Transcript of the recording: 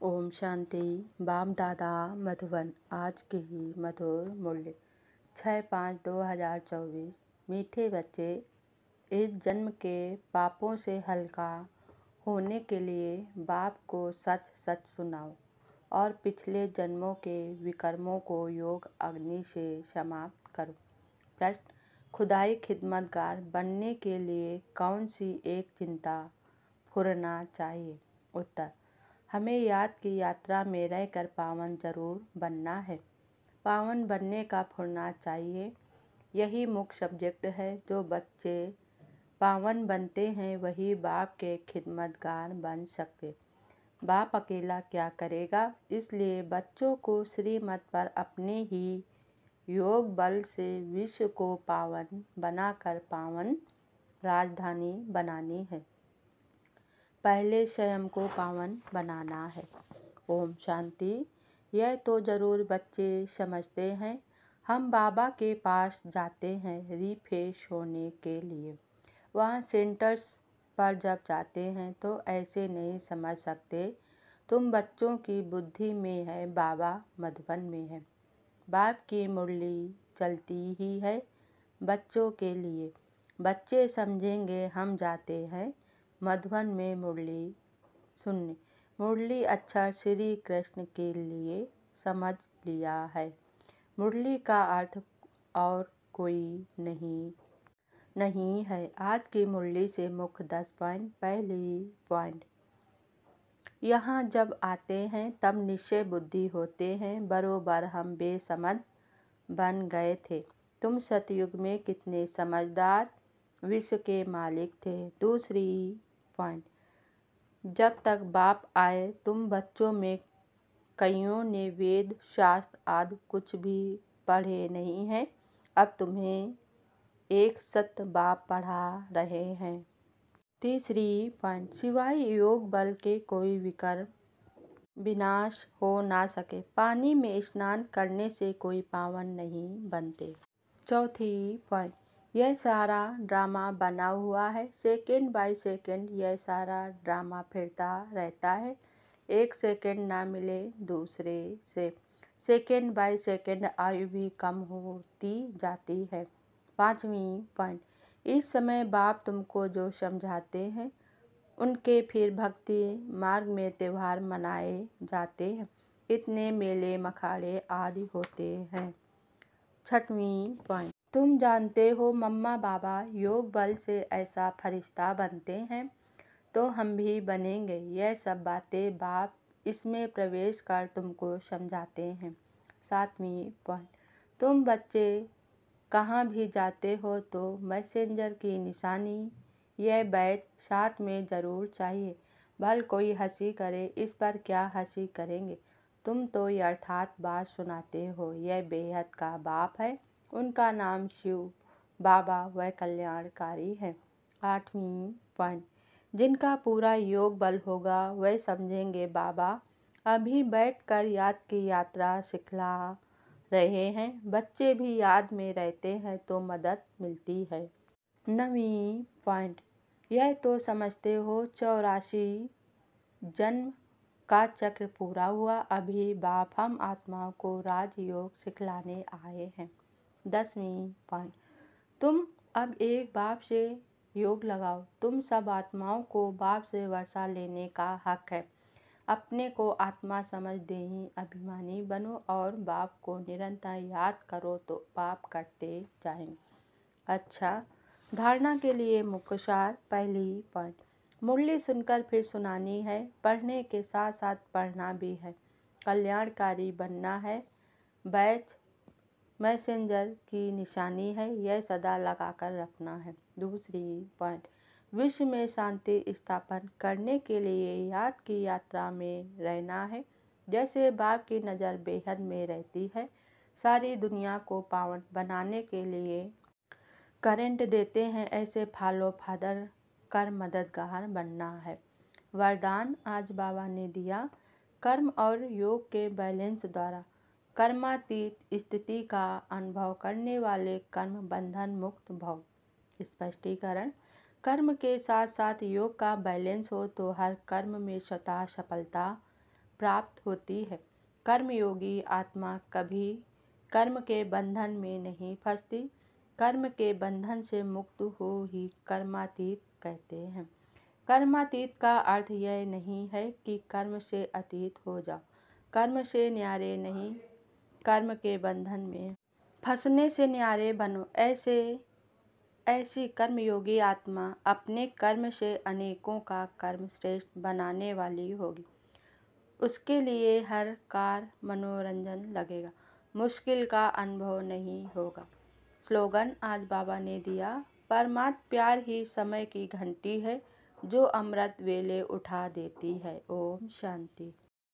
ओम शांति। बाप दादा मधुबन। आज के ही मधुर मूल्य 6/5/2024। मीठे बच्चे, इस जन्म के पापों से हल्का होने के लिए बाप को सच सच सुनाओ और पिछले जन्मों के विकर्मों को योग अग्नि से समाप्त करो। प्रश्न: खुदाई खिदमतगार बनने के लिए कौन सी एक चिंता फुरना चाहिए? उत्तर: हमें याद की यात्रा में रहकर पावन जरूर बनना है। पावन बनने का फुरना चाहिए। यही मुख्य सब्जेक्ट है। जो बच्चे पावन बनते हैं वही बाप के खिदमतगार बन सकते। बाप अकेला क्या करेगा? इसलिए बच्चों को श्रीमत पर अपने ही योग बल से विश्व को पावन बनाकर पावन राजधानी बनानी है। पहले स्वयं को पावन बनाना है। ओम शांति। यह तो जरूर बच्चे समझते हैं। हम बाबा के पास जाते हैं रिफ्रेश होने के लिए। वहाँ सेंटर्स पर जब जाते हैं तो ऐसे नहीं समझ सकते तुम बच्चों की बुद्धि में है, बाबा मधुबन में है। बाप की मुरली चलती ही है बच्चों के लिए। बच्चे समझेंगे हम जाते हैं मधुबन में मुरली सुनने। मुरली अक्षर श्री कृष्ण के लिए समझ लिया है। मुरली का अर्थ और कोई नहीं है। आज की मुरली से मुख्य 10 पॉइंट। पहली पॉइंट, यहाँ जब आते हैं तब निश्चय बुद्धि होते हैं। बरोबर हम बेसमझ बन गए थे। तुम सतयुग में कितने समझदार विश्व के मालिक थे। दूसरी पॉइंट, जब तक बाप आए तुम बच्चों में कईयों ने वेद शास्त्र आदि कुछ भी पढ़े नहीं हैं। अब तुम्हें एक सत्य बाप पढ़ा रहे हैं। तीसरी पॉइंट, सिवाय योग बल के कोई विकर्म विनाश हो ना सके। पानी में स्नान करने से कोई पावन नहीं बनते। चौथी पॉइंट, यह सारा ड्रामा बना हुआ है। सेकंड बाय सेकंड यह सारा ड्रामा फिरता रहता है। एक सेकंड ना मिले दूसरे से। सेकंड बाय सेकंड आयु भी कम होती जाती है। पांचवी पॉइंट, इस समय बाप तुमको जो समझाते हैं उनके फिर भक्ति मार्ग में त्यौहार मनाए जाते हैं। इतने मेले मखाड़े आदि होते हैं। छठवीं पॉइंट, तुम जानते हो मम्मा बाबा योग बल से ऐसा फरिश्ता बनते हैं तो हम भी बनेंगे। यह सब बातें बाप इसमें प्रवेश कर तुमको समझाते हैं। सातवीं पॉइंट, तुम बच्चे कहाँ भी जाते हो तो मैसेंजर की निशानी यह बैच साथ में ज़रूर चाहिए। भल कोई हंसी करे, इस पर क्या हंसी करेंगे। तुम तो यथार्थ बात सुनाते हो। यह बेहद का बाप है। उनका नाम शिव बाबा व कल्याणकारी है। आठवीं पॉइंट, जिनका पूरा योग बल होगा वह समझेंगे बाबा अभी बैठकर याद की यात्रा सिखला रहे हैं। बच्चे भी याद में रहते हैं तो मदद मिलती है। नवीं पॉइंट, यह तो समझते हो 84 जन्म का चक्र पूरा हुआ। अभी बाप हम आत्माओं को राजयोग सिखलाने आए हैं। 10वीं पॉइंट, तुम अब एक बाप से योग लगाओ। तुम सब आत्माओं को बाप से वर्षा लेने का हक है। अपने को आत्मा समझ दे ही अभिमानी बनो और बाप को निरंतर याद करो तो पाप कटते जाएंगे। अच्छा, धारणा के लिए मुख्य सार। पहली पॉइंट, मुरली सुनकर फिर सुनानी है। पढ़ने के साथ साथ पढ़ना भी है। कल्याणकारी बनना है। बैच मैसेंजर की निशानी है, यह सदा लगाकर रखना है। दूसरी पॉइंट, विश्व में शांति स्थापन करने के लिए याद की यात्रा में रहना है। जैसे बाप की नज़र बेहद में रहती है, सारी दुनिया को पावन बनाने के लिए करंट देते हैं, ऐसे फॉलो फादर कर मददगार बनना है। वरदान आज बाबा ने दिया, कर्म और योग के बैलेंस द्वारा कर्मातीत स्थिति का अनुभव करने वाले कर्म बंधन मुक्त भव। स्पष्टीकरण, कर्म के साथ साथ योग का बैलेंस हो तो हर कर्म में स्वतः सफलता प्राप्त होती है। कर्मयोगी आत्मा कभी कर्म के बंधन में नहीं फंसती। कर्म के बंधन से मुक्त हो ही कर्मातीत कहते हैं। कर्मातीत का अर्थ यह नहीं है कि कर्म से अतीत हो जाओ। कर्म से न्यारे नहीं, कर्म के बंधन में फंसने से न्यारे बनो। ऐसी कर्मयोगी आत्मा अपने कर्म से अनेकों का कर्म श्रेष्ठ बनाने वाली होगी। उसके लिए हर कार्य मनोरंजन लगेगा, मुश्किल का अनुभव नहीं होगा। स्लोगन आज बाबा ने दिया, परमात्म प्यार ही समय की घंटी है जो अमृत वेले उठा देती है। ओम शांति।